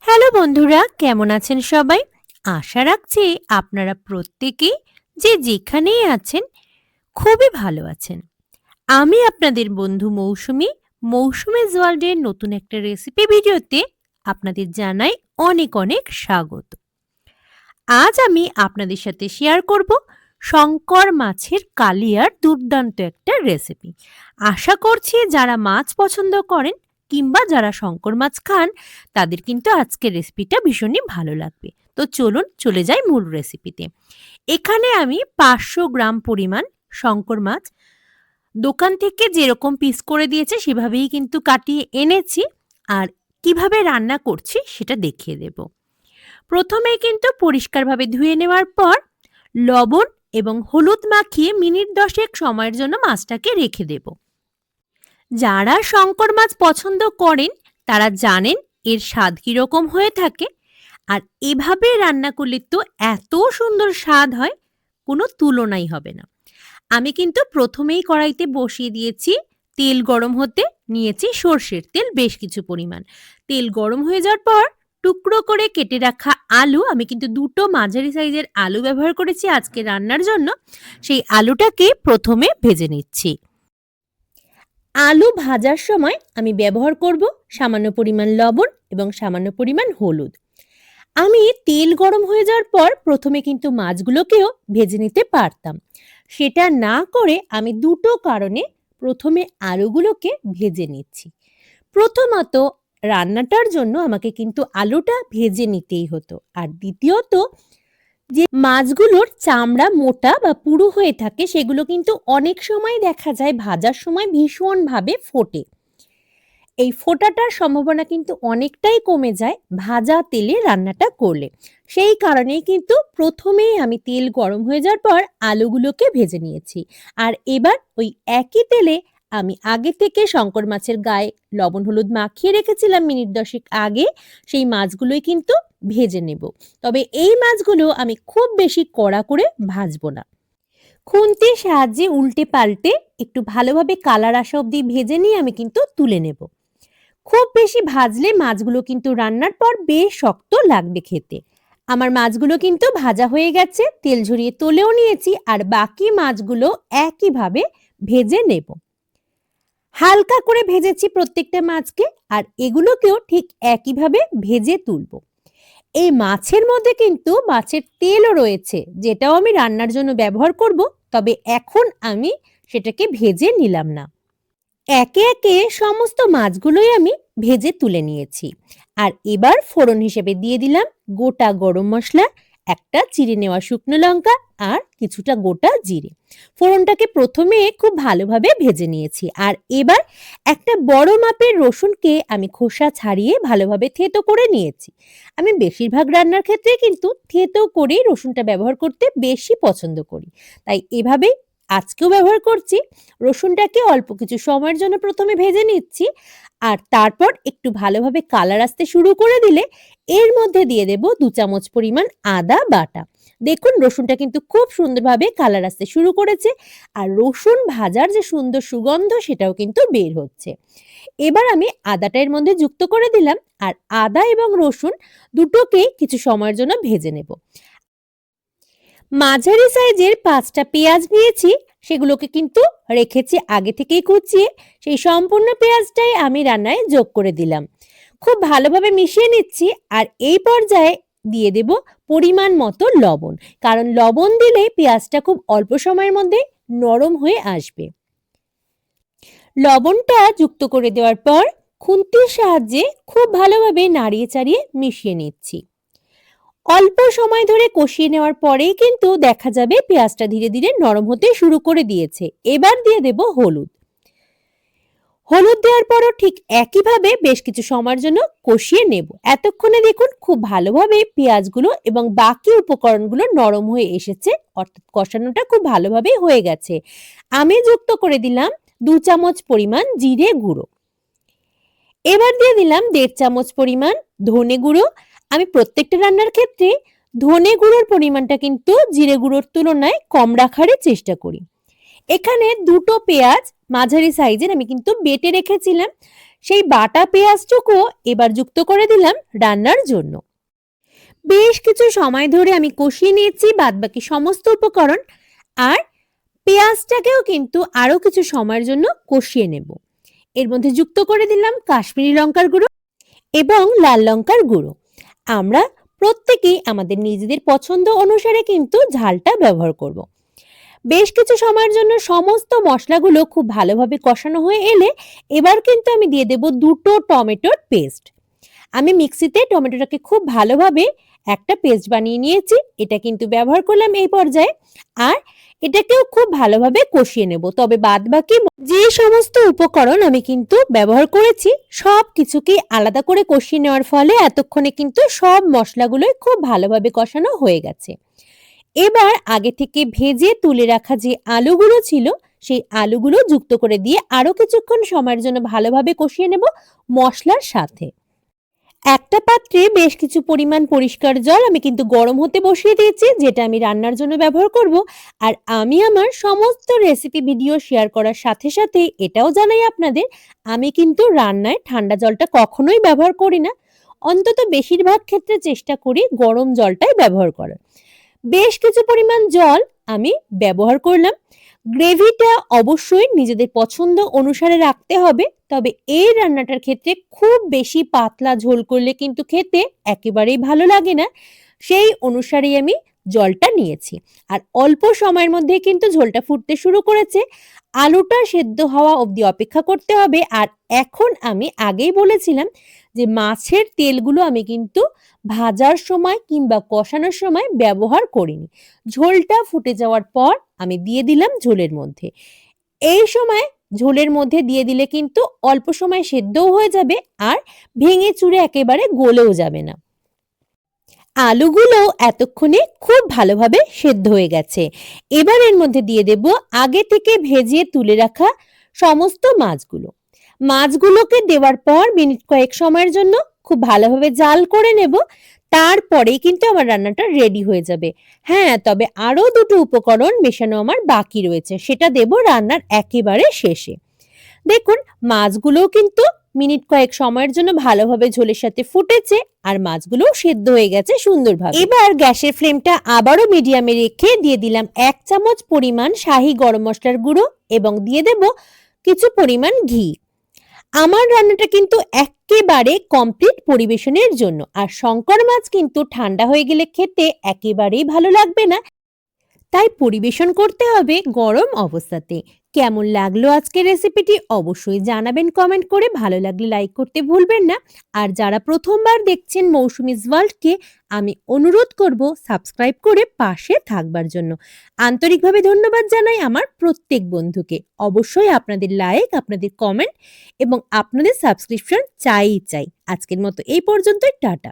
Hello বন্ধুরা, কেমন আছেন সবাই? আশা রাখছি আপনারা প্রত্যেকেই যে যেখানেই আছেন খুবই ভালো আছেন। আমি আপনাদের বন্ধু মৌসুমী, মৌসুমীজ ওয়ার্ল্ডের নতুন একটা রেসিপি ভিডিওতে আপনাদের জানাই অনেক অনেক স্বাগত। আজ আমি আপনাদের সাথে শেয়ার করব শঙ্কর মাছের কালিয়ার দুর্দান্ত একটা রেসিপি। আশা করছি যারা মাছ পছন্দ করেন কিংবা যারা শঙ্কর মাছ খান তাদের কিন্তু আজকের রেসিপিটা ভীষণই ভালো লাগবে। তো চলুন চলে যাই মূল রেসিপিতে। এখানে আমি 500 গ্রাম পরিমাণ শঙ্কর মাছ দোকান থেকে যেরকম পিস করে দিয়েছে সেভাবেই কিন্তু কাটিয়ে এনেছি, আর কিভাবে রান্না করছি সেটা দেখিয়ে দেব। প্রথমেই কিন্তু পরিষ্কারভাবে ধুয়ে নেওয়ার পর লবণ এবং হলুদ মাখিয়ে মিনিট 10 সময়ের জন্য মাছটাকে রেখে দেব। যারা শঙ্কর মাছ পছন্দ করেন তারা জানেন এর স্বাদ কিরকম হয়ে থাকে, আর এভাবে রান্না করলে তো এত সুন্দর স্বাদ হয়, কোনো তুলনাই হবে না। আমি কিন্তু প্রথমেই কড়াইতে বসিয়ে দিয়েছি, তেল গরম হতে নিয়েছি সর্ষের তেল বেশ কিছু পরিমাণ। তেল গরম হয়ে যাওয়ার পর টুকরো করে কেটে রাখা আলু, আমি কিন্তু দুটো মাঝারি সাইজের আলু ব্যবহার করেছি আজকে রান্নার জন্য, সেই আলুটাকে প্রথমে ভেজে নিচ্ছি। আলু ভাজার সময় আমি ব্যবহার করব সামান্য পরিমাণ লবণ এবং সামান্য পরিমাণ হলুদ। আমি তেল গরম হয়ে যাওয়ার পর প্রথমে কিন্তু মাছগুলোকেও ভেজে নিতে পারতাম, সেটা না করে আমি দুটো কারণে প্রথমে আলুগুলোকে ভেজে নিচ্ছি। প্রথমত, রান্নাটার জন্য আমাকে কিন্তু আলুটা ভেজে নিতেই হতো, আর দ্বিতীয়ত যে মাছগুলোর চামড়া মোটা বা পুরু হয়ে থাকে সেগুলো কিন্তু অনেক সময় দেখা যায় ভাজার সময় ভীষণভাবে ফোটে। এই ফোটাটার সম্ভাবনা কিন্তু অনেকটাই কমে যায় ভাজা তেলে রান্নাটা করলে। সেই কারণেই কিন্তু প্রথমেই আমি তেল গরম হয়ে যাওয়ার পর আলুগুলোকে ভেজে নিয়েছি। আর এবার ওই একই তেলে আমি আগে থেকে শঙ্কর মাছের গায়ে লবণ হলুদ মাখিয়ে রেখেছিলাম মিনিট 10 আগে, সেই মাছগুলোই কিন্তু ভেজে নেব। তবে এই মাছগুলো আমি খুব বেশি কড়া করে ভাজবো না। খুন্তির সাহায্যে উল্টে পাল্টে একটু ভালোভাবে কালার আসা অবধি ভেজে নিয়ে আমি কিন্তু তুলে নেব। খুব বেশি ভাজলে মাছগুলো কিন্তু রান্নার পর বেশ শক্ত লাগবে খেতে। আমার মাছগুলো কিন্তু ভাজা হয়ে গেছে, তেল ঝরিয়ে তুলেও নিয়েছি, আর বাকি মাছগুলো একইভাবে ভেজে নেব। হালকা করে ভেজেছি প্রত্যেকটা মাছকে, আর এগুলোকেও ঠিক একইভাবে ভেজে তুলব। এই মাছের মধ্যে কিন্তু মাছের তেলও রয়েছে, যেটাও আমি রান্নার জন্য ব্যবহার করব, তবে এখন আমি সেটাকে ভেজে নিলাম না। একে একে সমস্ত মাছগুলোই আমি ভেজে তুলে নিয়েছি। আর এবার ফোড়ন হিসেবে দিয়ে দিলাম গোটা গরম মশলা, একটা চিড়ে নেওয়া শুকনো লঙ্কা, আর কিছুটা গোটা জিরে। ফোড়নটাকে প্রথমে খুব ভালোভাবে ভেজে নিয়েছি। আর এবার একটা বড় মাপের রসুনকে আমি খোসা ছাড়িয়ে ভালোভাবে থেঁতো করে নিয়েছি। আমি বেশিরভাগ রান্নার ক্ষেত্রে কিন্তু থেঁতো করেই রসুনটা ব্যবহার করতে বেশি পছন্দ করি, তাই এভাবেই আজকেও ব্যবহার করছি। রসুনটাকে অল্প কিছু সময়ের জন্য প্রথমে ভেজে নিচ্ছি, আর তারপর একটু ভালোভাবে কালার আসতে শুরু করে দিলে এর মধ্যে দিয়ে দেব 2 চামচ পরিমাণ আদা বাটা। দেখুন রসুনটা কিন্তু খুব সুন্দরভাবে কালার আসতে শুরু করেছে, আর রসুন ভাজার যে সুন্দর সুগন্ধ সেটাও কিন্তু বের হচ্ছে। এবার আমি আদাটা এর মধ্যে যুক্ত করে দিলাম, আর আদা এবং রসুন দুটোকেই কিছু সময়ের জন্য ভেজে নেব। মাঝারি সাইজের 5টা পেঁয়াজ নিয়েছি, সেগুলোকে কিন্তু রেখেছি আগে থেকেই কুচিয়ে, সেই সম্পূর্ণ পেঁয়াজটাই আমি রান্নায় যোগ করে দিলাম। খুব ভালোভাবে মিশিয়ে নিচ্ছি, আর এই পর্যায়ে দিয়ে দেব পরিমাণ মতো লবণ, কারণ লবণ দিলে পেঁয়াজটা খুব অল্প সময়ের মধ্যে নরম হয়ে আসবে। লবণটা যুক্ত করে দেওয়ার পর খুন্তির সাহায্যে খুব ভালোভাবে নাড়িয়ে চাড়িয়ে মিশিয়ে নিচ্ছি। অল্প সময় ধরে কষিয়ে নেওয়ার পরেই কিন্তু দেখা যাবে পেঁয়াজটা ধীরে ধীরে নরম হতে শুরু করে দিয়েছে। এবার দিয়ে দেব হলুদ। হলুদ দেওয়ার পরও ঠিক একইভাবে বেশ কিছু সময়ের জন্য কষিয়ে নেব। এতক্ষণে দেখুন খুব ভালোভাবে পেঁয়াজগুলো এবং বাকি উপকরণগুলো নরম হয়ে এসেছে, অর্থাৎ কষানোটা খুব ভালোভাবে হয়ে গেছে। আমি যুক্ত করে দিলাম 2 চামচ পরিমাণ জিরে গুঁড়ো। এবার দিয়ে দিলাম 1.5 চামচ পরিমাণ ধনে গুঁড়ো। আমি প্রত্যেকটা রান্নার ক্ষেত্রে ধনে গুঁড়োর পরিমাণটা কিন্তু জিরে গুঁড়োর তুলনায় কম রাখারই চেষ্টা করি। এখানে দুটো পেঁয়াজ মাঝারি সাইজের আমি কিন্তু বেটে রেখেছিলাম, সেই বাটা পেঁয়াজটুকু এবার যুক্ত করে দিলাম রান্নার জন্য। বেশ কিছু সময় ধরে আমি কষিয়ে নিয়েছি বাদবাকি সমস্ত উপকরণ, আর পেঁয়াজটাকেও কিন্তু আরো কিছু সময়ের জন্য কষিয়ে নেব। এর মধ্যে যুক্ত করে দিলাম কাশ্মীরি লঙ্কার গুঁড়ো এবং লাল লঙ্কার গুঁড়ো। আমরা প্রত্যেকেই আমাদের নিজেদের পছন্দ অনুসারে কিন্তু ঝালটা ব্যবহার করব। বেশ কিছু সময়ের জন্য সমস্ত মশলাগুলো খুব ভালোভাবে কষানো হয়ে এলে এবার কিন্তু আমি দিয়ে দেব 2টো টমেটোর পেস্ট। আমি মিক্সিতে টমেটোটাকে খুব ভালোভাবে একটা পেস্ট বানিয়ে নিয়েছি, এটা কিন্তু ব্যবহার করলাম এই পর্যায়ে। আর এটাকেও খুব ভালোভাবে কষিয়ে নেব। তবে বাদবাকি যে সমস্ত উপকরণ আমি কিন্তু ব্যবহার করেছি সব কিছুকে আলাদা করে কষিয়ে নেওয়ার ফলে এতক্ষণে কিন্তু সব মশলাগুলোই খুব ভালোভাবে কষানো হয়ে গেছে। এবার আগে থেকে ভেজে তুলে রাখা যে আলুগুলো ছিল সেই আলুগুলো যুক্ত করে দিয়ে আরো কিছুক্ষণ সময়ের জন্য ভালোভাবে কষিয়ে নেব মশলার সাথে। একটা পাত্রে বেশ কিছু পরিমাণ পরিষ্কার জল আমি কিন্তু গরম হতে বসিয়ে দিয়েছি, যেটা আমি রান্নার জন্য ব্যবহার করব। আর আমি আমার সমস্ত রেসিপি ভিডিও শেয়ার করার সাথে সাথে এটাও জানাই আপনাদের, আমি কিন্তু রান্নায় ঠান্ডা জলটা কখনোই ব্যবহার করি না। অন্তত বেশিরভাগ ক্ষেত্রে চেষ্টা করি গরম জলটাই ব্যবহার করার। বেশ কিছু পরিমাণ জল আমি ব্যবহার করলাম। গ্রেভিটা অবশ্যই নিজেদের পছন্দ অনুসারে রাখতে হবে। তবে এই রান্নাটার ক্ষেত্রে খুব বেশি পাতলা ঝোল করলে কিন্তু খেতে একেবারেই ভালো লাগে না। সেই অনুসারেই আমি জলটা নিয়েছি। আর অল্প সময়ের মধ্যে কিন্তু ঝোলটা ফুটতে শুরু করেছে। আলুটা সেদ্ধ হওয়া অবধি অপেক্ষা করতে হবে। আর এখন আমি আগেই বলেছিলাম যে মাছের তেলগুলো আমি কিন্তু ভাজার সময় কিংবা কষানোর সময় ব্যবহার করিনি। ঝোলটা ফুটে যাওয়ার পর আমি দিয়ে দিলাম ঝোলের মধ্যে। এই সময় ঝোলের মধ্যে দিয়ে দিলে কিন্তু অল্প সময় সেদ্ধও হয়ে যাবে আর ভেঙে চুরে একেবারে গলেও যাবে না। আলুগুলো এতক্ষণে খুব ভালোভাবে সেদ্ধ হয়ে গেছে। এবার এর মধ্যে দিয়ে দেব আগে থেকে ভেজে তুলে রাখা সমস্ত মাছগুলো। মাছগুলোকে দেওয়ার পর মিনিট কয়েক সময়ের জন্য খুব ভালোভাবে জাল করে নেব। তারপরেই কিন্তু আমার রান্নাটা রেডি হয়ে যাবে। হ্যাঁ, তবে আরো দুটো উপকরণ মেশানো আমার বাকি রয়েছে, সেটা দেব রান্নার একেবারে শেষে। দেখুন মাছগুলোও কিন্তু মিনিট কয়েক সময়ের জন্য ভালোভাবে ঝোলের সাথে ফুটেছে আর মাছগুলোও সেদ্ধ হয়ে গেছে সুন্দরভাবে। এবার গ্যাসের ফ্লেমটা আবারও মিডিয়ামে রেখে দিয়ে দিলাম 1 চামচ পরিমাণ শাহি গরম মশলার গুঁড়ো এবং দিয়ে দেব কিছু পরিমাণ ঘি। আমার রান্নাটা কিন্তু একেবারে কমপ্লিট পরিবেশনের জন্য। আর শঙ্কর মাছ কিন্তু ঠান্ডা হয়ে গেলে খেতে একেবারেই ভালো লাগবে না, তাই পরিবেশন করতে হবে গরম অবস্থাতে। কেমন লাগলো আজকের রেসিপিটি অবশ্যই জানাবেন কমেন্ট করে। ভালো লাগলে লাইক করতে ভুলবেন না। আর যারা প্রথমবার দেখছেন মৌসুমীজ ওয়ার্ল্ডকে আমি অনুরোধ করব সাবস্ক্রাইব করে পাশে থাকবার জন্য। আন্তরিকভাবে ধন্যবাদ জানাই আমার প্রত্যেক বন্ধুকে। অবশ্যই আপনাদের লাইক, আপনাদের কমেন্ট এবং আপনাদের সাবস্ক্রিপশন চাই। আজকের মতো এই পর্যন্তই, টাটা।